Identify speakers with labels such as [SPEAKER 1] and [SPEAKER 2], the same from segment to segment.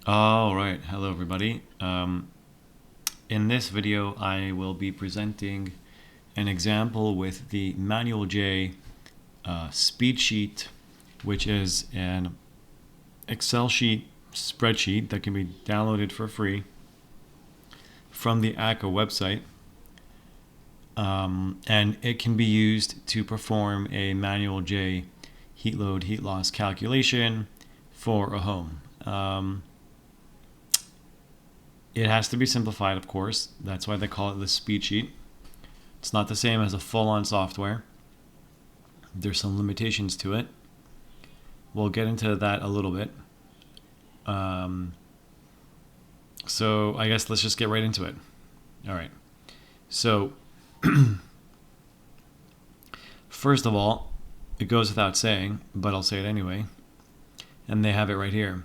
[SPEAKER 1] All right, hello everybody. In this video, I will be presenting an example with the Manual J Speedsheet, which is an Excel sheet spreadsheet that can be downloaded for free from the ACCA website. And it can be used to perform a Manual J heat load, heat loss calculation for a home. It has to be simplified, of course. That's why they call it the Speedsheet. It's not the same as a full-on software. There's some limitations to it. We'll get into that a little bit. So I guess let's just get right into it. All right. So first of all, it goes without saying, but I'll say it anyway. And they have it right here.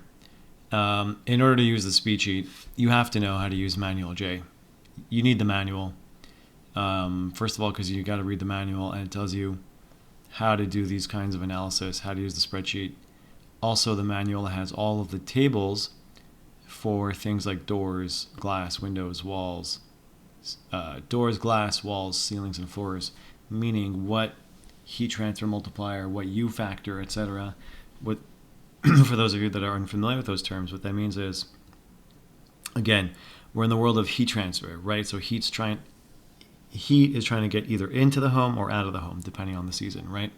[SPEAKER 1] In order to use the Speedsheet, you have to know how to use Manual J. You need the manual. First of all, because you got to read the manual, and it tells you how to do these kinds of analysis, how to use the spreadsheet. Also, the manual has all of the tables for things like doors, glass, windows, walls, doors, glass, walls, ceilings, and floors, meaning what heat transfer multiplier, what U factor, etc. What for those of you that are unfamiliar with those terms, what that means is, again, we're in the world of heat transfer, right? So heat is trying to get either into the home or out of the home, depending on the season, right?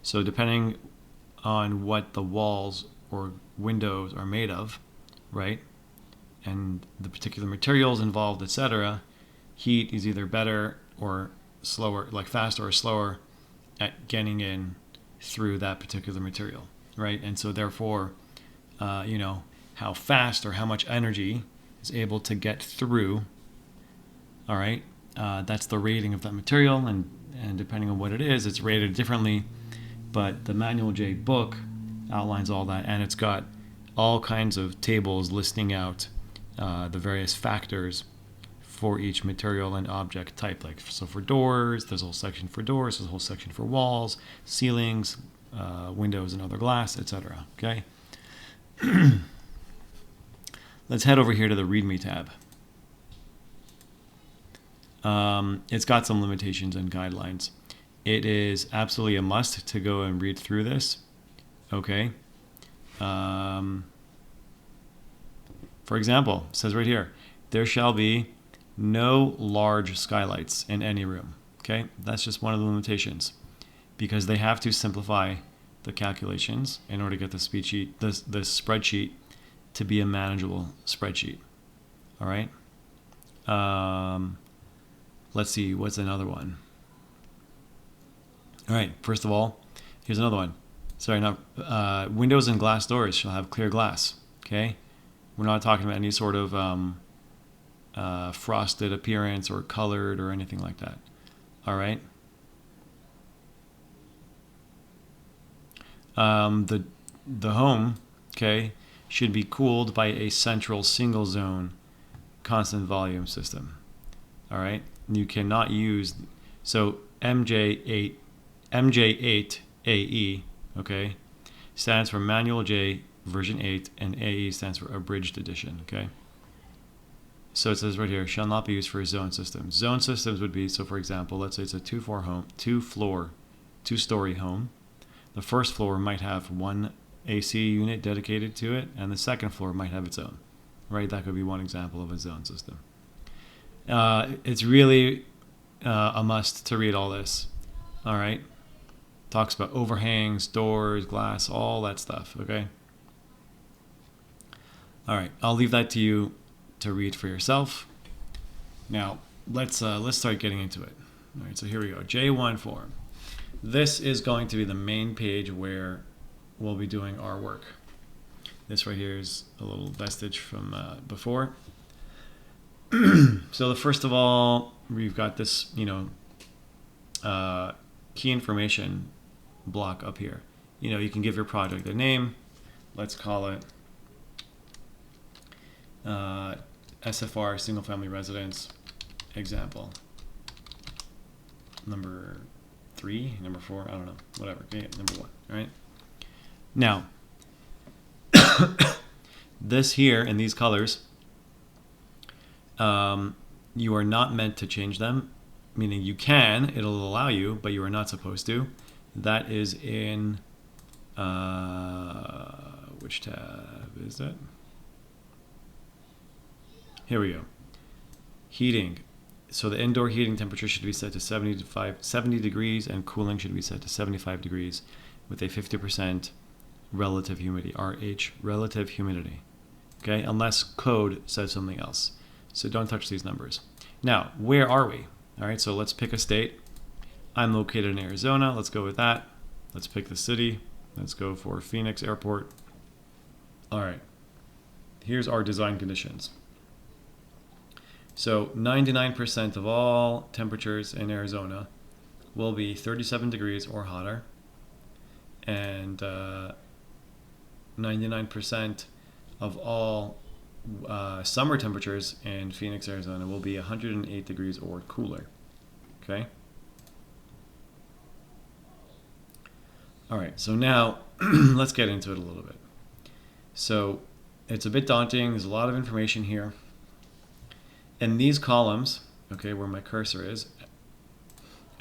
[SPEAKER 1] So depending on what the walls or windows are made of, right, and the particular materials involved, etc., heat is either better or slower, like faster or slower at getting in through that particular material. Right, and so therefore, how fast or how much energy is able to get through. All right, that's the rating of that material, and depending on what it is, it's rated differently. But the Manual J book outlines all that, and it's got all kinds of tables listing out the various factors for each material and object type. Like, so for doors, there's a whole section for doors, there's a whole section for walls, ceilings, windows and other glass, etc. Okay. Let's head over here to the README tab. It's got some limitations and guidelines. It is absolutely a must to go and read through this. Okay. For example, it says right here, there shall be no large skylights in any room. Okay, that's just one of the limitations, because they have to simplify the calculations in order to get the spreadsheet to be a manageable spreadsheet. All right. Let's see, what's another one? All right, first of all, here's another one. Sorry, not windows and glass doors shall have clear glass. Okay, we're not talking about any sort of frosted appearance or colored or anything like that. All right. The home, okay, should be cooled by a central single zone constant volume system. All right, you cannot use, so MJ8ae, okay, stands for Manual J version 8, and AE stands for Abridged edition. Okay, so it says right here, shall not be used for zone systems. Zone systems would be, so for example, let's say it's a two-story home. The first floor might have one AC unit dedicated to it, and the second floor might have its own, right? That could be one example of a zone system. It's really a must to read all this, all right? Talks about overhangs, doors, glass, all that stuff, okay? All right, I'll leave that to you to read for yourself. Now, let's start getting into it. All right, so here we go, J1 form. This is going to be the main page where we'll be doing our work. This right here is a little vestige from before. So the first of all, we've got this, key information block up here. You can give your project a name. Let's call it SFR, single family residence example. Number 3, number 4, I don't know, whatever. Okay, number 1, all right? Now, This here in these colors, you are not meant to change them, meaning you can, it'll allow you, but you are not supposed to. That is in, which tab is that? Here we go. Heating. So the indoor heating temperature should be set to 70 degrees, and cooling should be set to 75 degrees with a 50% relative humidity, RH, relative humidity. Okay, unless code says something else. So don't touch these numbers. Now, where are we? All right, so let's pick a state. I'm located in Arizona. Let's go with that. Let's pick the city. Let's go for Phoenix Airport. All right, here's our design conditions. So 99% of all temperatures in Arizona will be 37 degrees or hotter. And 99% of all summer temperatures in Phoenix, Arizona will be 108 degrees or cooler. Okay? All right, so now let's get into it a little bit. So it's a bit daunting. There's a lot of information here. In these columns, okay, where my cursor is,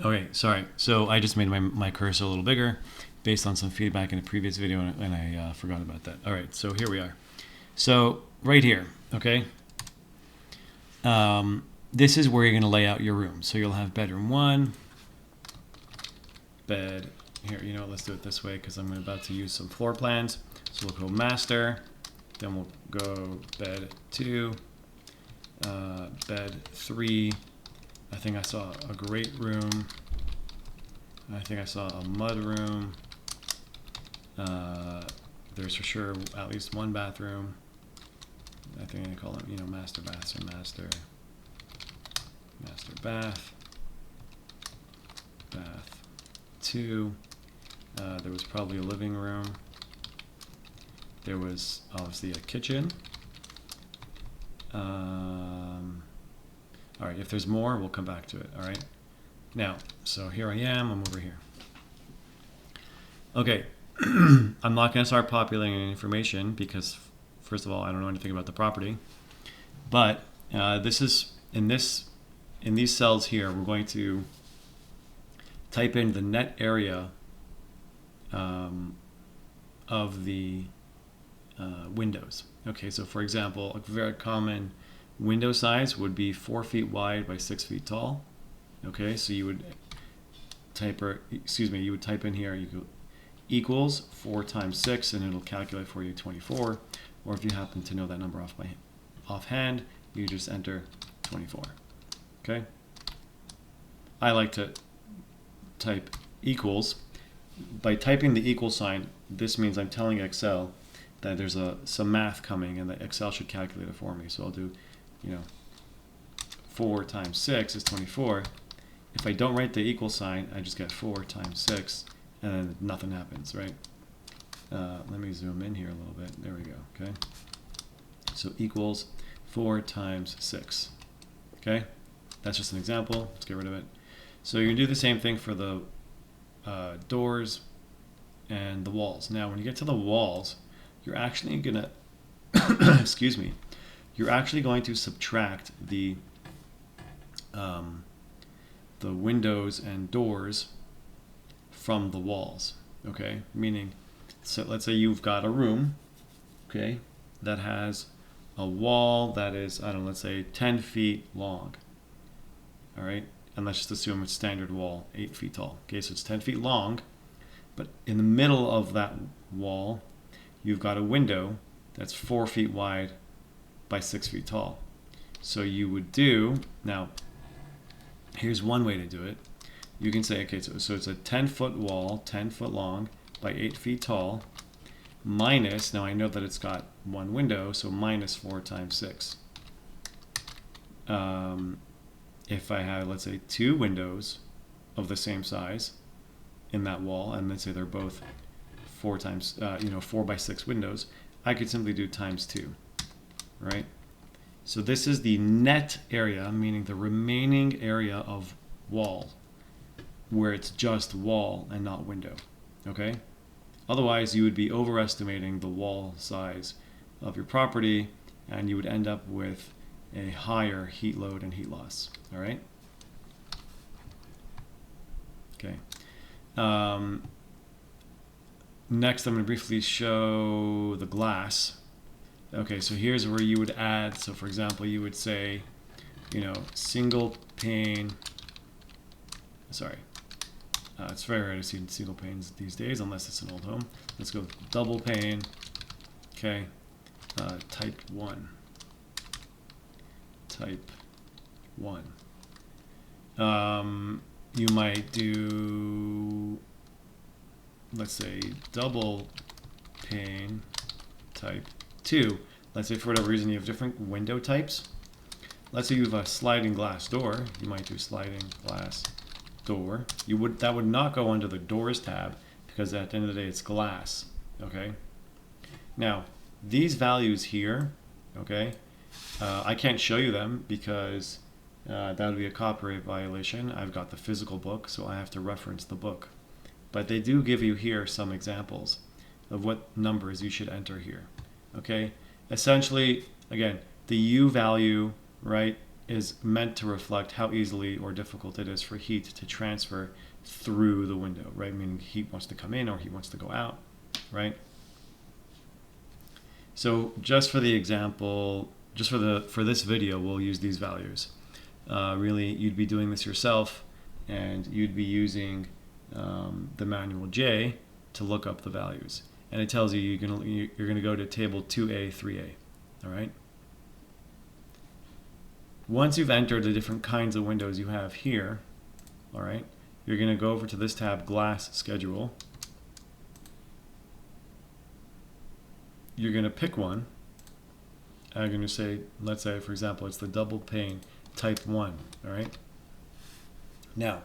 [SPEAKER 1] okay, sorry. So I just made my cursor a little bigger based on some feedback in a previous video, and I forgot about that. All right, so here we are. So right here, okay, this is where you're going to lay out your room. So you'll have bedroom 1, bed, here, you know what, let's do it this way because I'm about to use some floor plans. So we'll go master, then we'll go bed 2, bed 3. I think I saw a great room. I think I saw a mud room. There's for sure at least one bathroom. I think I call them, you know, master bath, so master bath, bath 2. There was probably a living room. There was obviously a kitchen. All right, if there's more, we'll come back to it. All right. Now, so here I am. I'm over here. Okay. I'm not going to start populating any information because, first of all, I don't know anything about the property. But this is in these cells here. We're going to type in the net area of the windows. Okay, so for example, a very common window size would be 4 feet wide by 6 feet tall. Okay, so you would type in here, you go equals 4 times 6, and it'll calculate for you 24. Or if you happen to know that number offhand, you just enter 24. Okay. I like to type equals. By typing the equal sign, this means I'm telling Excel that there's some math coming, and that Excel should calculate it for me. So I'll do, 4 times 6 is 24. If I don't write the equal sign, I just get 4 times 6, and then nothing happens, right? Let me zoom in here a little bit. There we go, okay? So equals 4 times 6, okay? That's just an example. Let's get rid of it. So you can do the same thing for the doors and the walls. Now, when you get to the walls, you're actually gonna, excuse me, you're actually going to subtract the windows and doors from the walls, okay? Meaning, so let's say you've got a room, okay, that has a wall that is, I don't know, let's say 10 feet long, all right? And let's just assume it's standard wall, 8 feet tall. Okay, so it's 10 feet long, but in the middle of that wall, you've got a window that's 4 feet wide by 6 feet tall. So you would do, now, here's one way to do it. You can say, okay, so it's a 10-foot wall, 10 foot long by 8 feet tall, minus, now I know that it's got one window, so minus 4 times 6. If I have, let's say, 2 windows of the same size in that wall, and let's say they're both 4 by 6 windows, I could simply do times 2, right? So this is the net area, meaning the remaining area of wall, where it's just wall and not window, okay? Otherwise, you would be overestimating the wall size of your property, and you would end up with a higher heat load and heat loss. All right. Okay. Next, I'm going to briefly show the glass. Okay, so here's where you would add. So, for example, you would say, single pane. Sorry, it's very rare to see single panes these days, unless it's an old home. Let's go with double pane. Okay, type 1. Type 1. You might do, let's say, double pane type 2. Let's say for whatever reason you have different window types. Let's say you have a sliding glass door. You might do sliding glass door. That would not go under the doors tab, because at the end of the day it's glass. Okay. Now these values here, okay, I can't show you them because that would be a copyright violation. I've got the physical book, so I have to reference the book. But they do give you here some examples of what numbers you should enter here. Okay, essentially, again, the U value, right, is meant to reflect how easily or difficult it is for heat to transfer through the window, right? Meaning heat wants to come in or heat wants to go out, right? So just for the example, just for this video, we'll use these values. Really, you'd be doing this yourself, and you'd be using the manual J to look up the values. And it tells you you're gonna go to table 2A, 3A, all right? Once you've entered the different kinds of windows you have here, all right, you're gonna go over to this tab, glass schedule. You're gonna pick one. I'm gonna say, let's say, for example, it's the double pane type 1, all right? Now,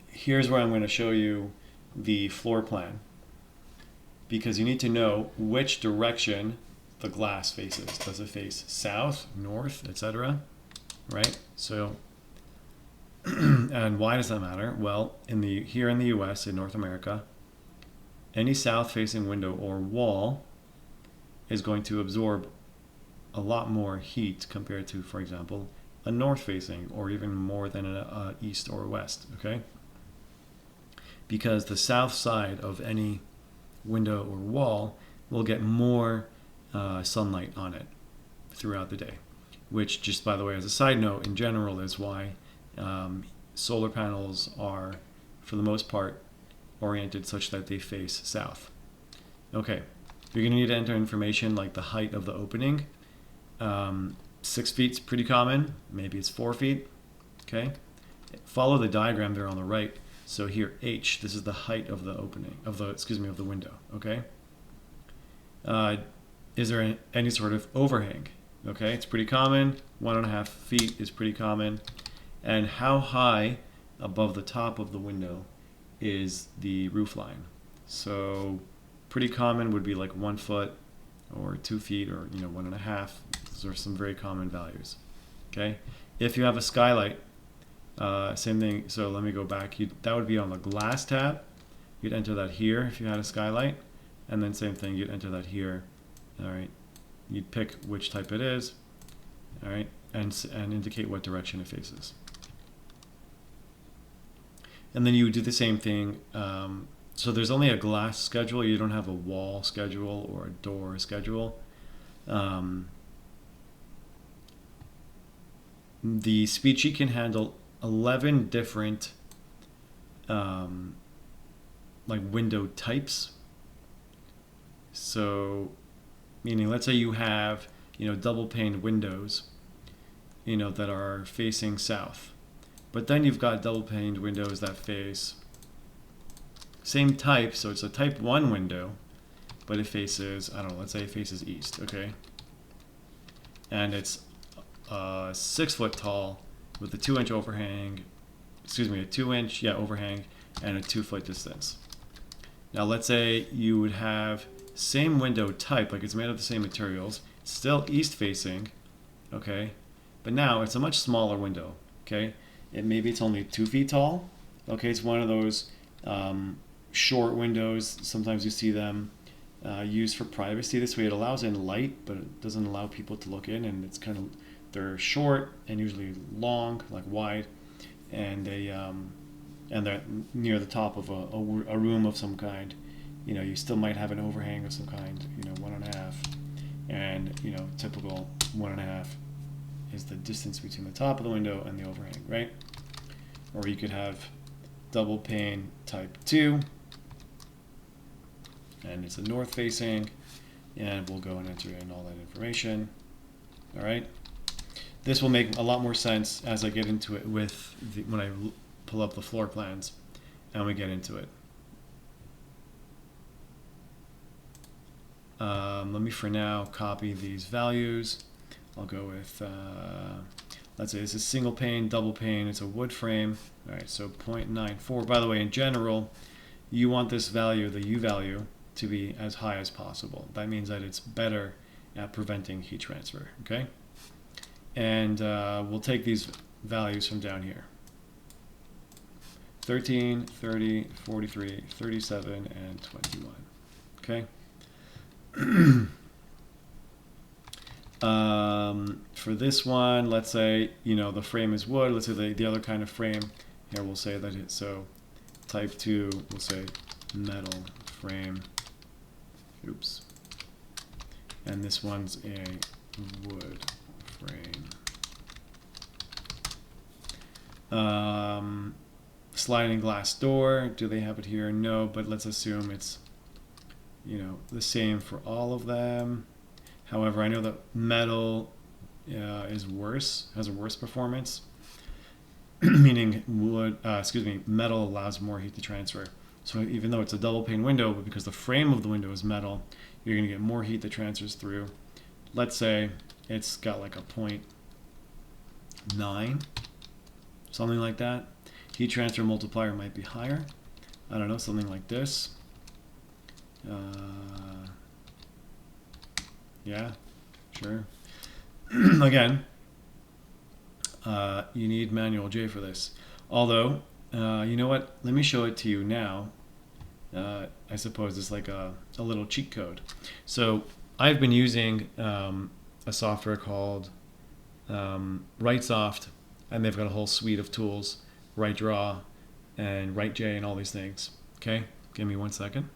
[SPEAKER 1] here's where I'm gonna show you the floor plan, because you need to know which direction the glass faces. Does it face south, north, etc.? Right? So, and why does that matter? Well, here in the US, in North America, any south-facing window or wall is going to absorb a lot more heat compared to, for example, a north-facing, or even more than an east or west. Okay? Because the south side of any window or wall will get more sunlight on it throughout the day, which, just by the way, as a side note, in general is why solar panels are, for the most part, oriented such that they face south. Okay, you're going to need to enter information like the height of the opening. 6 feet's pretty common, maybe it's 4 feet. Okay, follow the diagram there on the right. So here, H, this is the height of the opening, of the window, okay? Is there any sort of overhang? Okay, it's pretty common. 1.5 feet is pretty common. And how high above the top of the window is the roof line? So pretty common would be like 1 foot or 2 feet, or 1.5. Those are some very common values, okay? If you have a skylight, same thing. So let me go back. That would be on the glass tab. You'd enter that here if you had a skylight, and then same thing, you'd enter that here. All right, you'd pick which type it is, all right, and indicate what direction it faces. And then you would do the same thing. So there's only a glass schedule. You don't have a wall schedule or a door schedule. The Speedsheet can handle 11 different like window types. So meaning, let's say you have double pane windows that are facing south, but then you've got double paned windows that face same type, so it's a type 1 window, but it faces, I don't know, let's say it faces east, okay, and it's 6 foot tall with a 2-inch overhang, a 2-inch overhang and a 2 foot distance. Now let's say you would have same window type, like it's made of the same materials, still east facing, okay, but now it's a much smaller window, okay, maybe it's only 2 feet tall, okay, it's one of those short windows. Sometimes you see them used for privacy. This way it allows in light, but it doesn't allow people to look in, and it's kind of, they're short and usually long, like wide, and they're near the top of a room of some kind. You know, you still might have an overhang of some kind, you know, 1.5, and you know, typical 1.5 is the distance between the top of the window and the overhang, right? Or you could have double pane type 2, and it's a north facing, and we'll go and enter in all that information. All right, this will make a lot more sense as I get into it with when I pull up the floor plans and we get into it. Let me for now copy these values. I'll go with let's say this is single pane, double pane, it's a wood frame. All right, so 0.94. By the way, in general, you want this value, the U value, to be as high as possible. That means that it's better at preventing heat transfer, okay? And we'll take these values from down here. 13, 30, 43, 37, and 21, okay? For this one, let's say, you know, the frame is wood. Let's say the other kind of frame, here we'll say that it's, so type 2, we'll say metal frame. Oops. And this one's a wood frame. Sliding glass door, do they have it here? No, but let's assume it's, you know, the same for all of them. However, I know that metal is worse, has a worse performance, meaning metal allows more heat to transfer. So even though it's a double pane window, but because the frame of the window is metal, you're going to get more heat that transfers through. Let's say it's got like a 0.9, something like that. Heat transfer multiplier might be higher. I don't know, something like this. Yeah, sure. Again, you need manual J for this. Although, you know what? Let me show it to you now. I suppose it's like a little cheat code. So I've been using a software called WriteSoft, and they've got a whole suite of tools, WriteDraw and WriteJ and all these things. Okay, give me 1 second.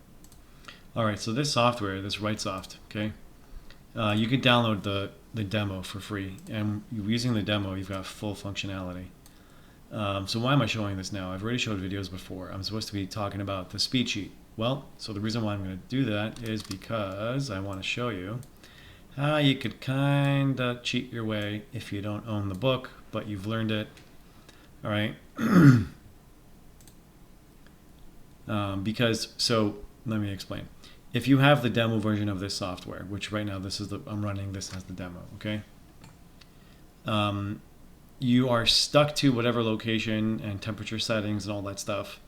[SPEAKER 1] All right, so this software, this WriteSoft, okay, you can download the demo for free, and using the demo, you've got full functionality. So why am I showing this now? I've already showed videos before. I'm supposed to be talking about the Speedsheet. Well, so the reason why I'm going to do that is because I want to show you how you could kind of cheat your way if you don't own the book, but you've learned it. All right. So let me explain. If you have the demo version of this software, which right now I'm running this as the demo, okay? You are stuck to whatever location and temperature settings and all that stuff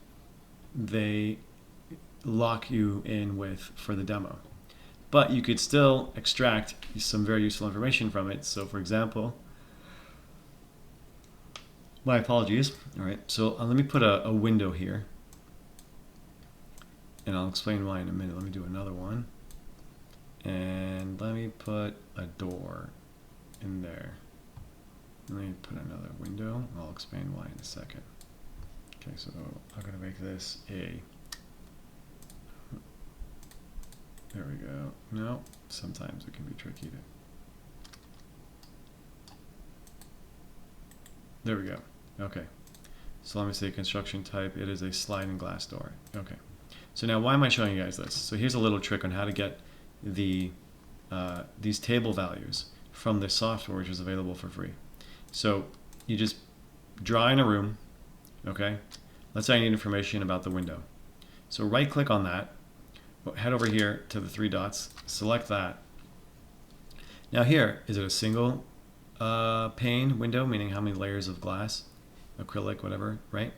[SPEAKER 1] they lock you in with for the demo. But you could still extract some very useful information from it. So for example, my apologies. All right, so let me put a window here, and I'll explain why in a minute. Let me do another one, and let me put a door in there. Let me put another window. I'll explain why in a second. Okay, so I'm going to make this a, there we go. No, sometimes it can be tricky to, there we go. Okay, so let me say construction type. It is a sliding glass door. Okay, so now why am I showing you guys this? So here's a little trick on how to get these table values from this software, which is available for free. So you just draw in a room, okay? Let's say I need information about the window. So right click on that, head over here to the 3 dots, select that. Now here, is it a single pane window, meaning how many layers of glass, acrylic, whatever, right?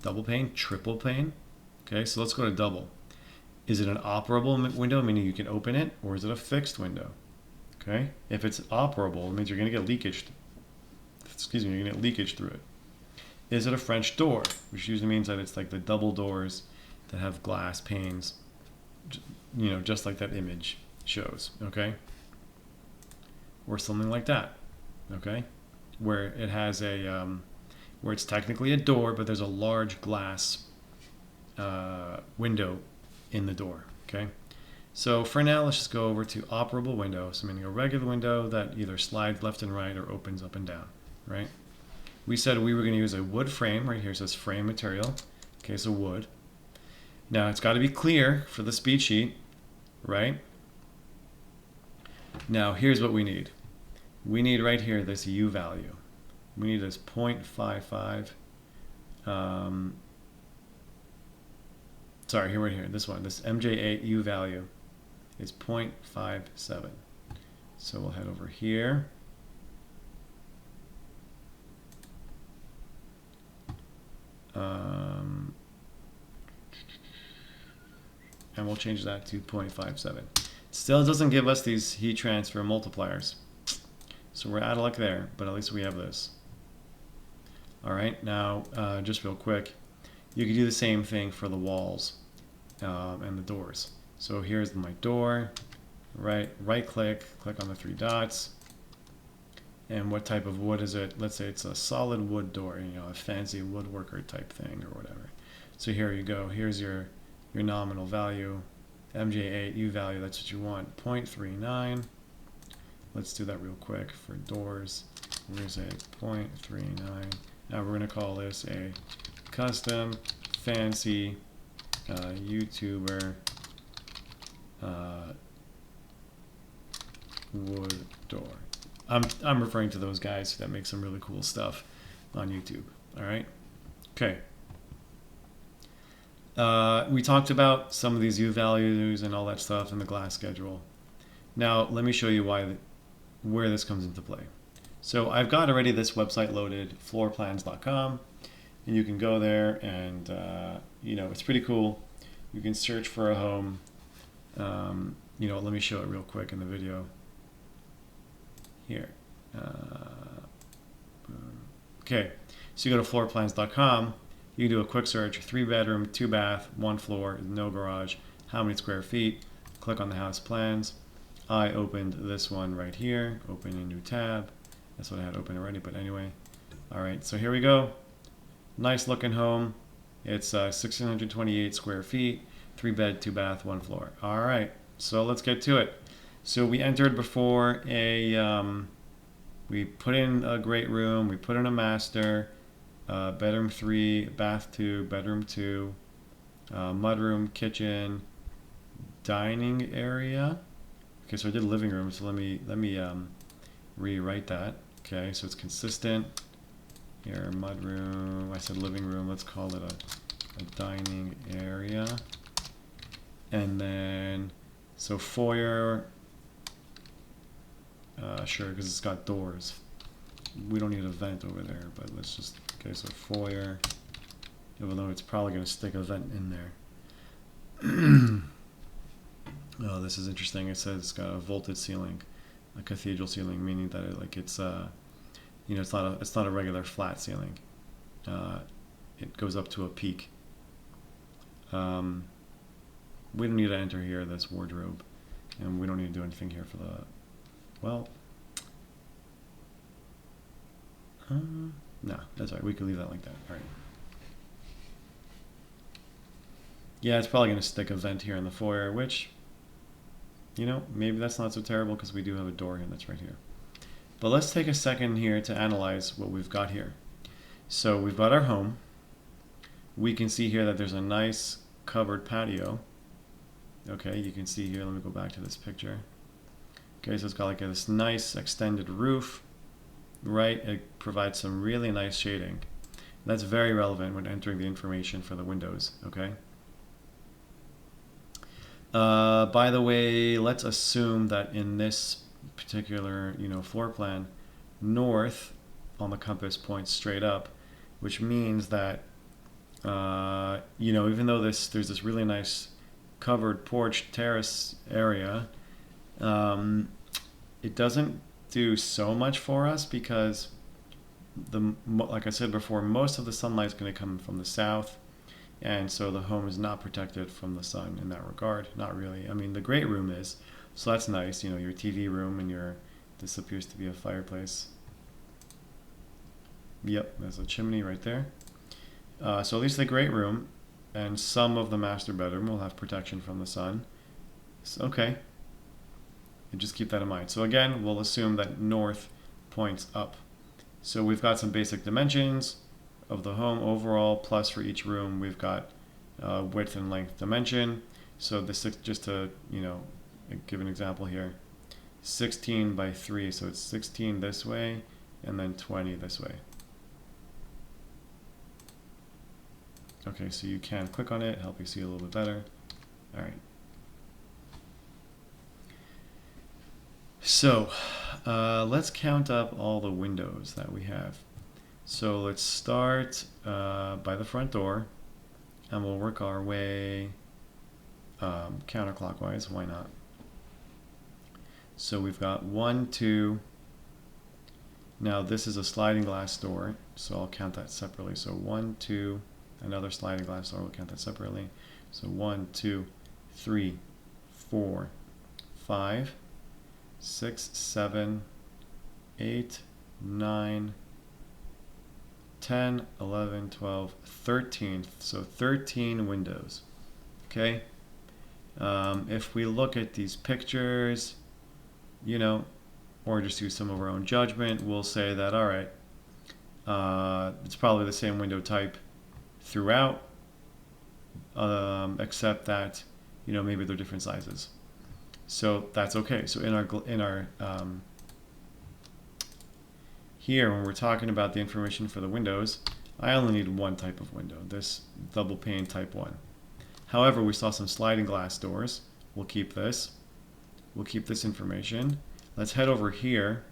[SPEAKER 1] Double pane, triple pane. Okay, so let's go to double. Is it an operable window, meaning you can open it, or is it a fixed window? Okay, if it's operable, it means you're going to get leakage. Excuse me, you're going to get leakage through it. Is it a French door, which usually means that it's like the double doors that have glass panes just like that image shows, okay? Or something like that, okay? Where it has a, where it's technically a door, but there's a large glass window in the door, okay? So for now, let's just go over to operable window, so meaning a regular window that either slides left and right or opens up and down, right? We said we were going to use a wood frame. Right here it says frame material. Okay, so wood. Now it's got to be clear for the speed sheet, right? Now here's what we need. We need right here this U value. We need this 0.55. Sorry, here, right here. This one, this MJ8ae U value is 0.57. So we'll head over here. And we'll change that to 0.57. Still doesn't give us these heat transfer multipliers. So we're out of luck there, but at least we have this. All right, now just real quick, you can do the same thing for the walls and the doors. So here's my door, right click on the 3 dots. And what type of wood is it? Let's say it's a solid wood door, a fancy woodworker type thing or whatever. So here you go. Here's your nominal value, MJ8 U value. That's what you want, 0.39. Let's do that real quick for doors. We're going to say 0.39. Now we're going to call this a custom fancy YouTuber wood door. I'm referring to those guys that make some really cool stuff on YouTube. All right. Okay. We talked about some of these U values and all that stuff in the class schedule. Now let me show you where this comes into play. So I've got already this website loaded, floorplans.com, and you can go there and it's pretty cool. You can search for a home. Let me show it real quick in the video. Here. Okay, so you go to floorplans.com. You can do a quick search, 3 bedroom, 2 bath, 1 floor, no garage, how many square feet. Click on the house plans. I opened this one right here, open a new tab. That's what I had open already, but anyway. All right, so here we go. Nice looking home. It's 1,628 square feet, 3 bed, 2 bath, 1 floor. All right, so let's get to it. So we entered before we put in a great room, we put in a master, bedroom 3, bath 2, bedroom 2, mudroom, kitchen, dining area. Okay, so I did living room, so let me rewrite that. Okay, so it's consistent. Here, mudroom, I said living room, let's call it a dining area. And then, so foyer, sure, because it's got doors. We don't need a vent over there, but let's just, okay, so foyer, even though it's probably going to stick a vent in there. Oh, this is interesting. It says it's got a vaulted ceiling, a cathedral ceiling, meaning that it's not a regular flat ceiling. It goes up to a peak. We don't need to enter here this wardrobe, and we don't need to do anything here for the, well, no, that's all right. We can leave that like that. All right. Yeah, it's probably going to stick a vent here in the foyer, which, maybe that's not so terrible because we do have a door here that's right here. But let's take a second here to analyze what we've got here. So we've got our home. We can see here that there's a nice covered patio. Okay, you can see here, let me go back to this picture. Okay, so it's got like this nice extended roof, right? It provides some really nice shading. That's very relevant when entering the information for the windows, okay? By the way, let's assume that in this particular, floor plan, north on the compass points straight up, which means that, even though there's this really nice covered porch terrace area, it doesn't do so much for us because like I said before, most of the sunlight is going to come from the south, And so the home is not protected from the sun in that regard. Not really. I mean, the great room is, so that's nice. You know, your TV room and this appears to be a fireplace. Yep, there's a chimney right there. So at least the great room and some of the master bedroom will have protection from the sun. So, okay. And just keep that in mind. So again, we'll assume that north points up. So we've got some basic dimensions of the home overall, plus for each room we've got width and length dimension. So this, just to, you know, give an example here, 16 by 3, so it's 16 this way and then 20 this way. Okay, so you can click on it, help you see a little bit better. All right. So let's count up all the windows that we have. So let's start by the front door, and we'll work our way counterclockwise. Why not? So we've got 1, 2. Now this is a sliding glass door, so I'll count that separately. So 1, 2, another sliding glass door, we'll count that separately. So 1, 2, 3, 4, 5, 6, 7, 8, 9, 10, 11, 12, 13. So 13 windows. Okay. If we look at these pictures, you know, or just use some of our own judgment, we'll say that, all right, it's probably the same window type throughout, except that, you know, maybe they're different sizes. So that's okay. So in our here, when we're talking about the information for the windows, I only need one type of window, this double pane type 1. However, we saw some sliding glass doors. We'll keep this. We'll keep this information. Let's head over here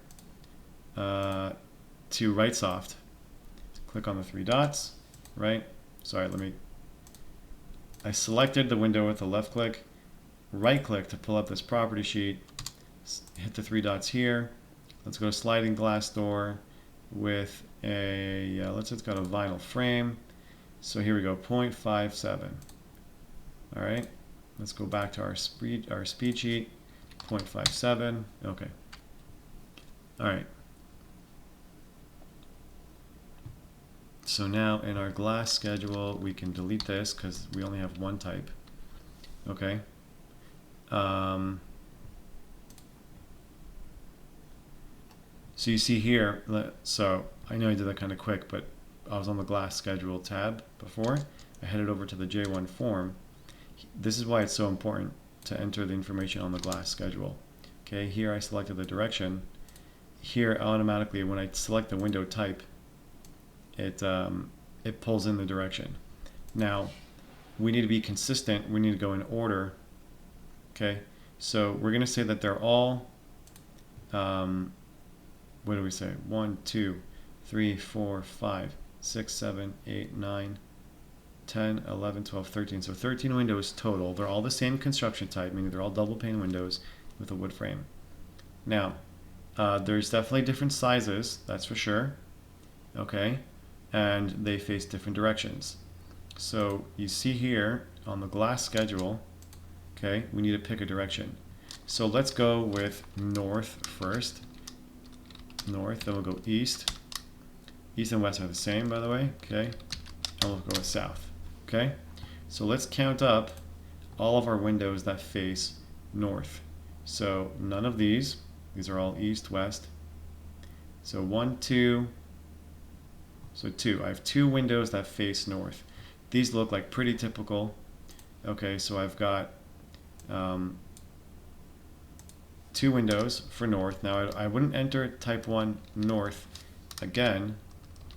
[SPEAKER 1] to RightSoft. Click on the 3 dots, right? Sorry, I selected the window with the left click, right click to pull up this property sheet, hit the 3 dots here. Let's go to sliding glass door with a, let's say it's got a vinyl frame. So here we go, 0.57. All right, let's go back to our speed sheet, 0.57. Okay. All right. So now in our glass schedule, we can delete this because we only have one type. Okay. So you see here, so I know I did that kind of quick, but I was on the glass schedule tab before. I headed over to the J1 form. This is why it's so important to enter the information on the glass schedule. Okay, here I selected the direction. Here automatically, when I select the window type, it pulls in the direction. Now, we need to be consistent. We need to go in order. Okay, so we're going to say that they're all, what do we say? 1, 2, 3, 4, 5, 6, 7, 8, 9, 10, 11, 12, 13. So 13 windows total. They're all the same construction type, meaning they're all double pane windows with a wood frame. Now, there's definitely different sizes, that's for sure. Okay, and they face different directions. So you see here on the glass schedule, okay, we need to pick a direction. So let's go with north first. North, then we'll go east. East and west are the same, by the way, okay? And we'll go with south, okay? So let's count up all of our windows that face north. So none of these are all east, west. So 1, 2, so 2. I have 2 windows that face north. These look like pretty typical. Okay, so I've got 2 windows for north. Now I wouldn't enter type 1 north again.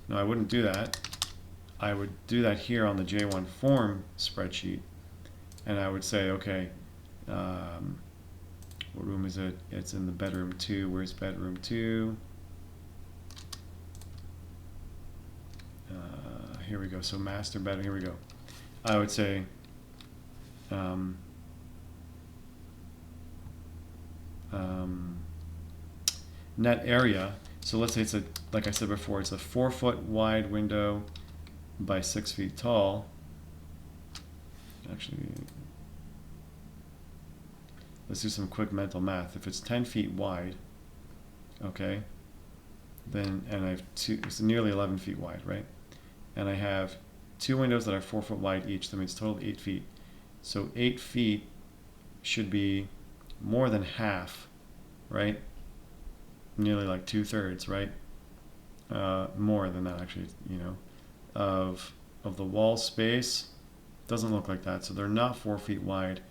[SPEAKER 1] No, I wouldn't do that. I would do that here on the J1 form spreadsheet, and I would say, okay, what room is it? It's in the bedroom 2. Where's bedroom 2? Here we go. So master bedroom. Here we go. I would say net area. So let's say it's like I said before, it's a 4-foot wide window by 6 feet tall. actually, let's do some quick mental math. If it's 10 feet wide, okay, then, and I have two, it's nearly 11 feet wide, right? And I have two windows that are 4 foot wide each, that means total 8 feet. So 8 feet should be more than half, right? Nearly like 2/3, right? More than that, actually, you know, of the wall space. Doesn't look like that. So they're not 4 feet wide.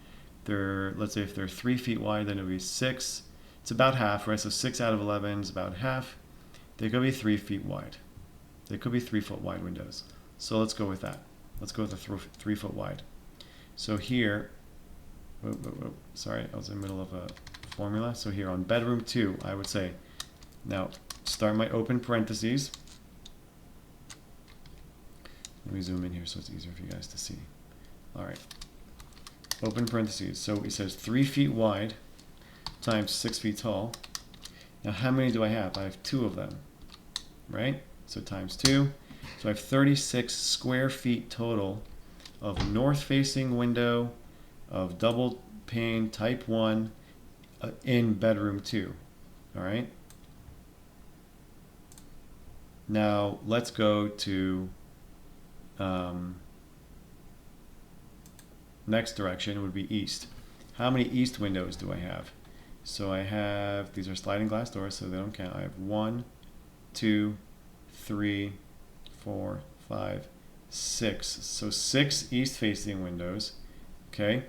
[SPEAKER 1] They're, let's say if they're 3 feet wide, then it would be 6. It's about half, right? So 6 out of 11 is about half. They could be 3 feet wide. They could be 3 foot wide windows. So let's go with that. Let's go with the 3 foot wide. So here, sorry, I was in the middle of a formula. So here on bedroom 2, I would say, now start my open parentheses. Let me zoom in here so it's easier for you guys to see. All right, open parentheses. So it says 3 feet wide times 6 feet tall. Now how many do I have? I have 2 of them, right? So times 2. So I have 36 square feet total of north-facing window of double pane type 1 in bedroom 2. All right. Now let's go to next direction would be east. How many east windows do I have? So I have, these are sliding glass doors, so they don't count. I have 1, 2, 3, 4, 5, 6. So 6 east-facing windows, okay?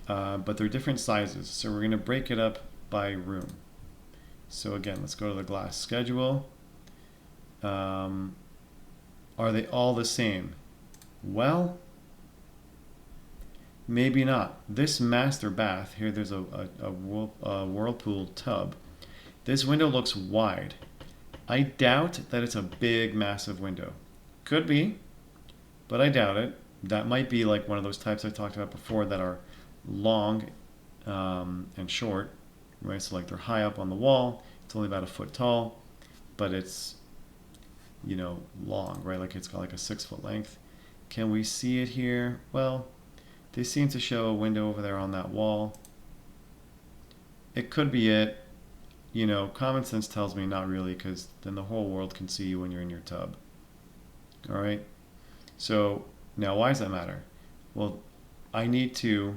[SPEAKER 1] But they're different sizes, so we're going to break it up by room. So again, let's go to the glass schedule. Are they all the same? Well, maybe not. This master bath, here there's a whirlpool tub. This window looks wide. I doubt that it's a big, massive window. Could be, but I doubt it. That might be like one of those types I talked about before that are long and short, right? So like they're high up on the wall. It's only about 1 foot tall, but it's, you know, long, right? Like it's got like a 6 foot length. Can we see it here? Well, they seem to show a window over there on that wall. It could be it. You know, common sense tells me not really, because then the whole world can see you when you're in your tub. All right. So now why does that matter? Well, I need to,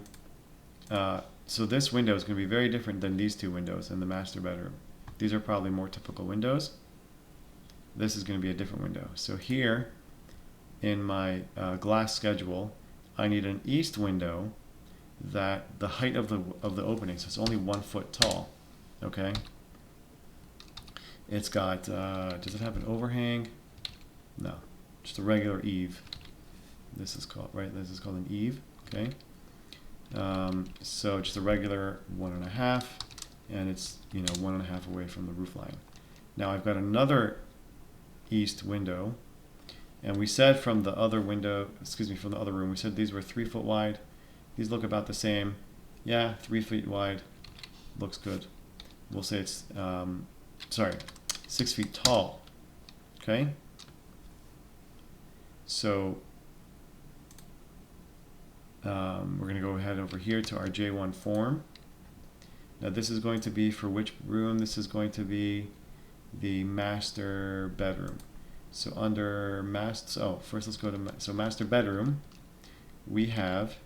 [SPEAKER 1] so this window is going to be very different than these 2 windows in the master bedroom. These are probably more typical windows. This is going to be a different window. So here in my glass schedule, I need an east window that the height of the opening, so it's only 1 foot tall. Okay. It's got, does it have an overhang? No, just a regular eave. This is called, right? This is called an eave. Okay. So just a regular 1.5, and it's, you know, 1.5 away from the roof line. Now I've got another east window, and we said from the other window, excuse me, from the other room, we said these were 3 foot wide. These look about the same. Yeah, 3 feet wide. Looks good. We'll say it's, sorry, 6 feet tall. Okay. So we're going to go ahead over here to our J1 form. Now this is going to be for which room? This is going to be the master bedroom. So under master, oh, first let's go to, so master bedroom, we have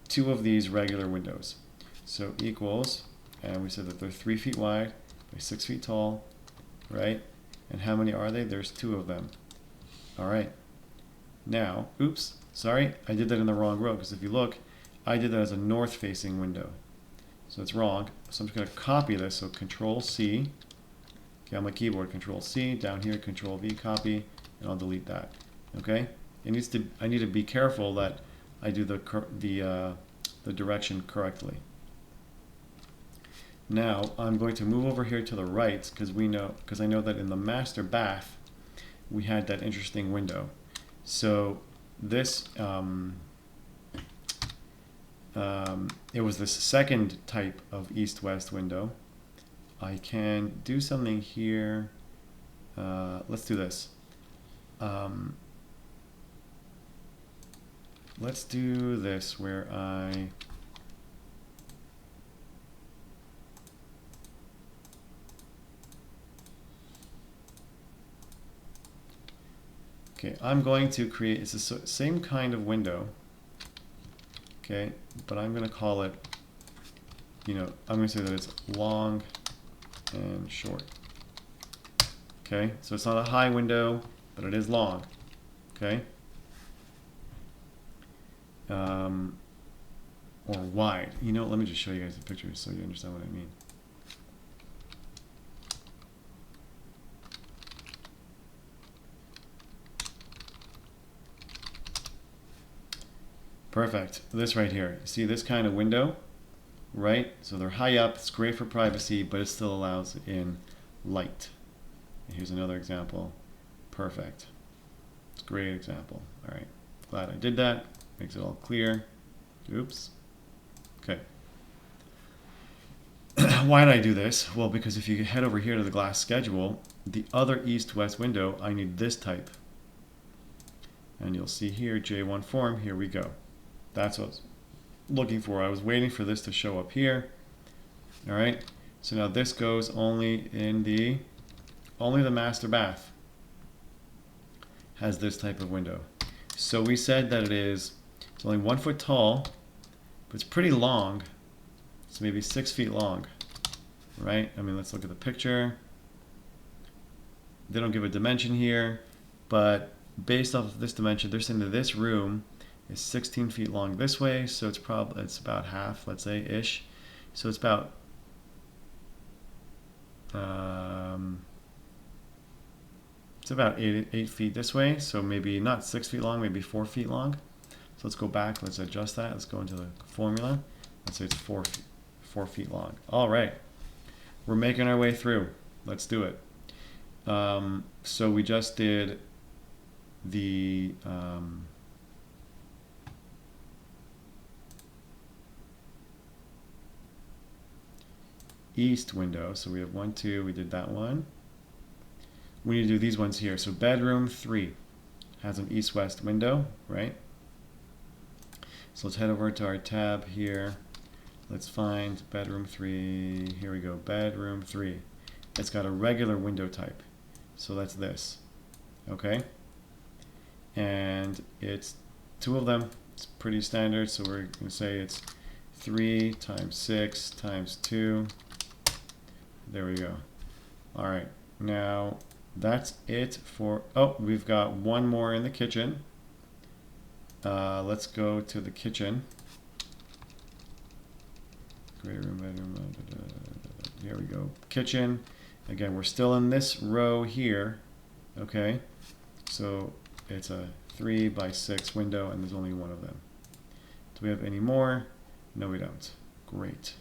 [SPEAKER 1] 2 of these regular windows. So equals, and we said that they're 3 feet wide by 6 feet tall, right? And how many are they? There's 2 of them. All right. Now, oops, sorry, I did that in the wrong row, because if you look, I did that as a north-facing window. So it's wrong. So I'm just going to copy this. So Control C. Okay, on my keyboard, Control C. Down here, Control V, copy, and I'll delete that. Okay. It needs to. I need to be careful that I do the direction correctly. Now I'm going to move over here to the right because I know that in the master bath we had that interesting window. So this it was this second type of east-west window. I can do something here. Let's do this. let's do this where okay, I'm going to create, it's the same kind of window, okay, but I'm going to call it, I'm going to say that it's long and short. Okay, so it's not a high window, but it is long. Okay, or wide. Let me just show you guys the pictures so you understand what I mean. Perfect. This right here. See this kind of window, right? So they're high up. It's great for privacy, but it still allows in light. Here's another example. Perfect. It's a great example. All right. Glad I did that. Makes it all clear. Oops. Okay. Why did I do this? Well, because if you head over here to the glass schedule, the other east-west window, I need this type. And you'll see here, J1 form, here we go. That's what I was looking for. I was waiting for this to show up here. All right. So now this goes only in the master bath has this type of window. So we said that it's only 1 foot tall, but it's pretty long. It's maybe 6 feet long, right? I mean, let's look at the picture. They don't give a dimension here, but based off of this dimension, they're saying that this room is 16 feet long this way, so it's about half, let's say, ish. So it's about eight feet this way, so maybe not 6 feet long, maybe 4 feet long. So let's go back, let's adjust that, let's go into the formula. Let's say it's 4 feet long. All right, we're making our way through. Let's do it. So we just did the east window. So we have 1, 2, we did that one. We need to do these ones here. So bedroom 3 has an east-west window, right? So let's head over to our tab here. Let's find bedroom 3. Here we go, bedroom 3. It's got a regular window type. So that's this, okay? And it's 2 of them. It's pretty standard, so we're going to say it's 3 times 6 times 2. There we go. All right, now that's it for, oh, we've got one more in the kitchen. Let's go to the kitchen. Great room, bedroom, here we go. Kitchen. Again, we're still in this row here, okay? So it's a 3 by 6 window, and there's only one of them. Do we have any more? No, we don't. Great.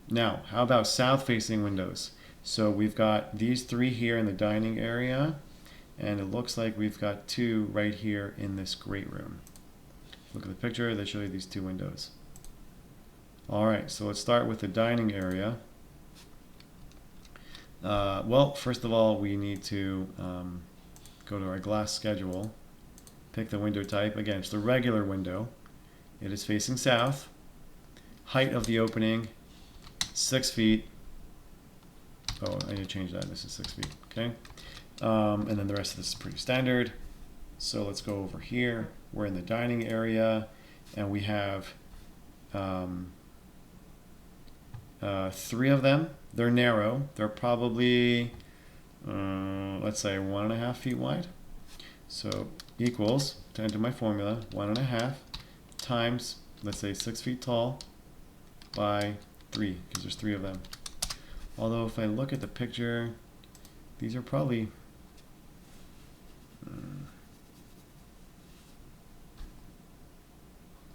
[SPEAKER 1] Now, how about south-facing windows? So we've got these 3 here in the dining area, and it looks like we've got 2 right here in this great room. Look at the picture, they show you these 2 windows. All right, so let's start with the dining area. Well, first of all, we need to go to our glass schedule, pick the window type. Again, it's the regular window. It is facing south. Height of the opening, 6 feet. Oh, I need to change that. This is 6 feet, okay? And then the rest of this is pretty standard. So let's go over here. We're in the dining area, and we have 3 of them. They're narrow. They're probably, let's say, 1.5 feet wide. So equals, to enter my formula, 1.5 times, let's say, 6 feet tall by 3, because there's 3 of them. Although if I look at the picture, these are probably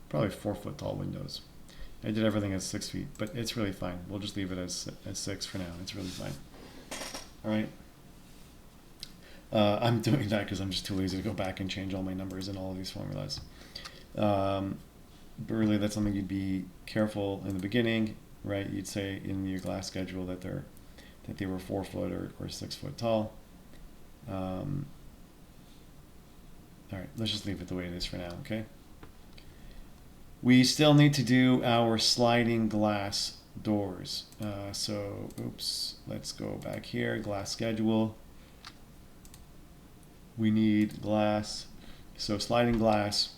[SPEAKER 1] probably 4 foot tall windows. I did everything as 6 feet, but it's really fine. We'll just leave it as 6 for now. It's really fine. All right. I'm doing that because I'm just too lazy to go back and change all my numbers in all of these formulas. But really, that's something you'd be careful in the beginning, right? You'd say in your glass schedule that they were 4 foot or 6 foot tall. All right, let's just leave it the way it is for now, okay? We still need to do our sliding glass doors. So, oops, let's go back here, glass schedule. We need glass, so sliding glass.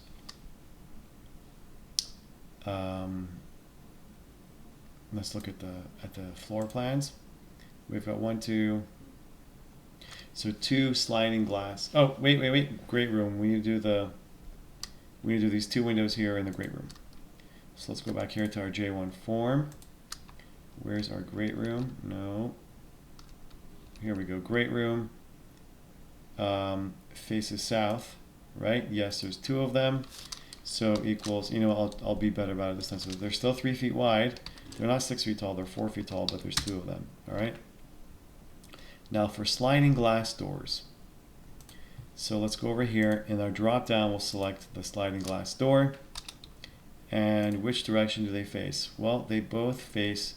[SPEAKER 1] Let's look at the floor plans. We've got 1, 2. So 2 sliding glass. Oh, wait. Great room. We need to do these 2 windows here in the great room. So let's go back here to our J1 form. Where's our great room? No. Here we go. Great room. Faces south, right? Yes, there's 2 of them. So equals, I'll be better about it this time. So they're still 3 feet wide. They're not 6 feet tall, they're 4 feet tall, but there's 2 of them, all right? Now for sliding glass doors. So let's go over here. In our drop down, we'll select the sliding glass door. And which direction do they face? Well, they both face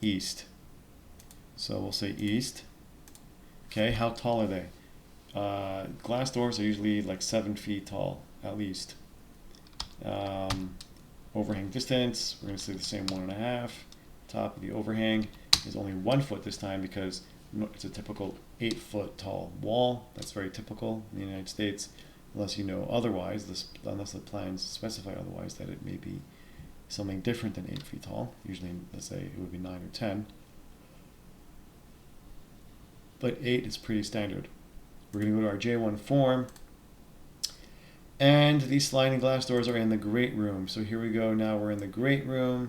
[SPEAKER 1] east. So we'll say east. Okay, how tall are they? Glass doors are usually like 7 feet tall, at least. Overhang distance, we're going to say the same 1.5. Top of the overhang is only 1 foot this time because it's a typical 8-foot tall wall. That's very typical in the United States, unless you know otherwise, unless the plans specify otherwise that it may be something different than 8 feet tall. Usually, let's say it would be 9 or 10. But 8 is pretty standard. We're going to go to our J1 form. And these sliding glass doors are in the great room. So here we go. Now we're in the great room.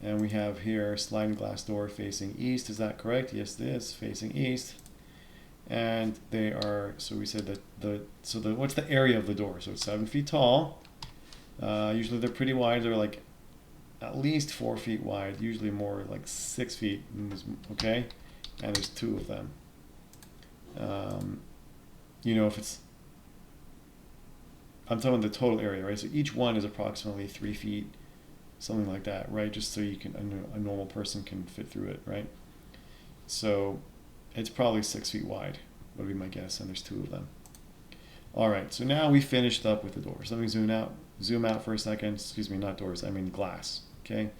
[SPEAKER 1] And we have here sliding glass door facing east. Is that correct? Yes, it is facing east. And they are, so we said that what's the area of the door? So it's 7 feet tall. Usually they're pretty wide. They're like at least 4 feet wide. Usually more like 6 feet. Okay. And there's 2 of them. If it's, I'm talking the total area, right? So each one is approximately 3 feet, something like that, right? Just so you can, a normal person can fit through it, right? So it's probably 6 feet wide, would be my guess, and there's 2 of them. All right, so now we finished up with the doors. Let me zoom out for a second. Excuse me, not doors, I mean glass, okay?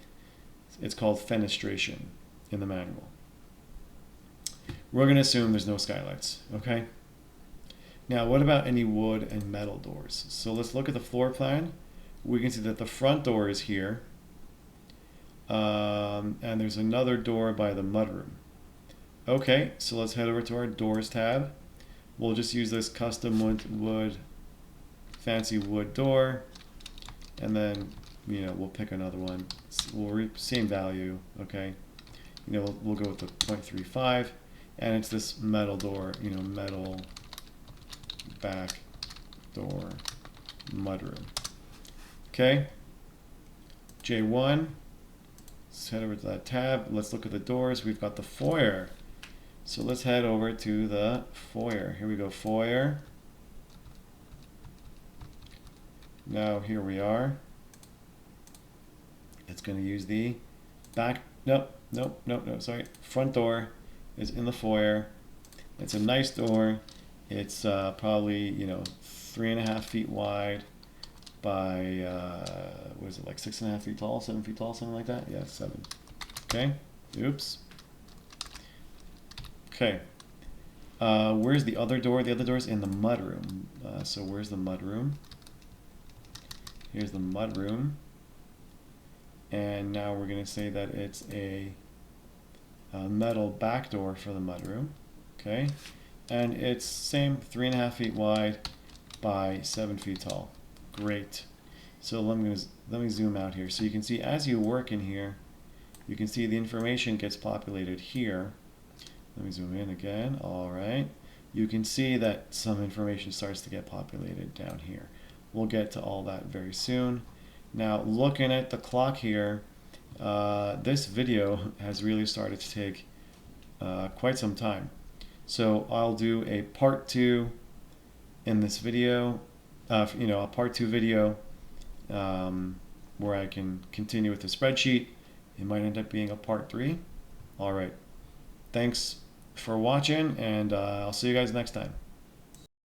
[SPEAKER 1] It's called fenestration in the manual. We're gonna assume there's no skylights, okay? Now, what about any wood and metal doors? So let's look at the floor plan. We can see that the front door is here. And there's another door by the mudroom. Okay, so let's head over to our doors tab. We'll just use this custom wood, fancy wood door. And then, we'll pick another one. Same value, okay? We'll go with the 0.35. And it's this metal door, metal back door mudroom. Okay, J1, let's head over to that tab. Let's look at the doors. We've got the foyer. So let's head over to the foyer. Here we go, foyer. Now here we are. It's going to use the back, sorry. Front door is in the foyer. It's a nice door. It's probably 3.5 feet wide by what is it, like 6.5 feet tall, 7 feet tall, something like that. Yeah, 7. Okay. Oops. Okay. Where's the other door? The other door is in the mudroom. So where's the mudroom? Here's the mudroom. And now we're going to say that it's a metal back door for the mudroom. Okay. And it's same 3.5 feet wide by 7 feet tall. Great. So let me zoom out here. So you can see as you work in here, you can see the information gets populated here. Let me zoom in again. All right. You can see that some information starts to get populated down here. We'll get to all that very soon. Now, looking at the clock here, this video has really started to take quite some time. So I'll do a part 2 in this video, a part 2 video where I can continue with the spreadsheet. It might end up being a part 3. All right. Thanks for watching, and I'll see you guys next time.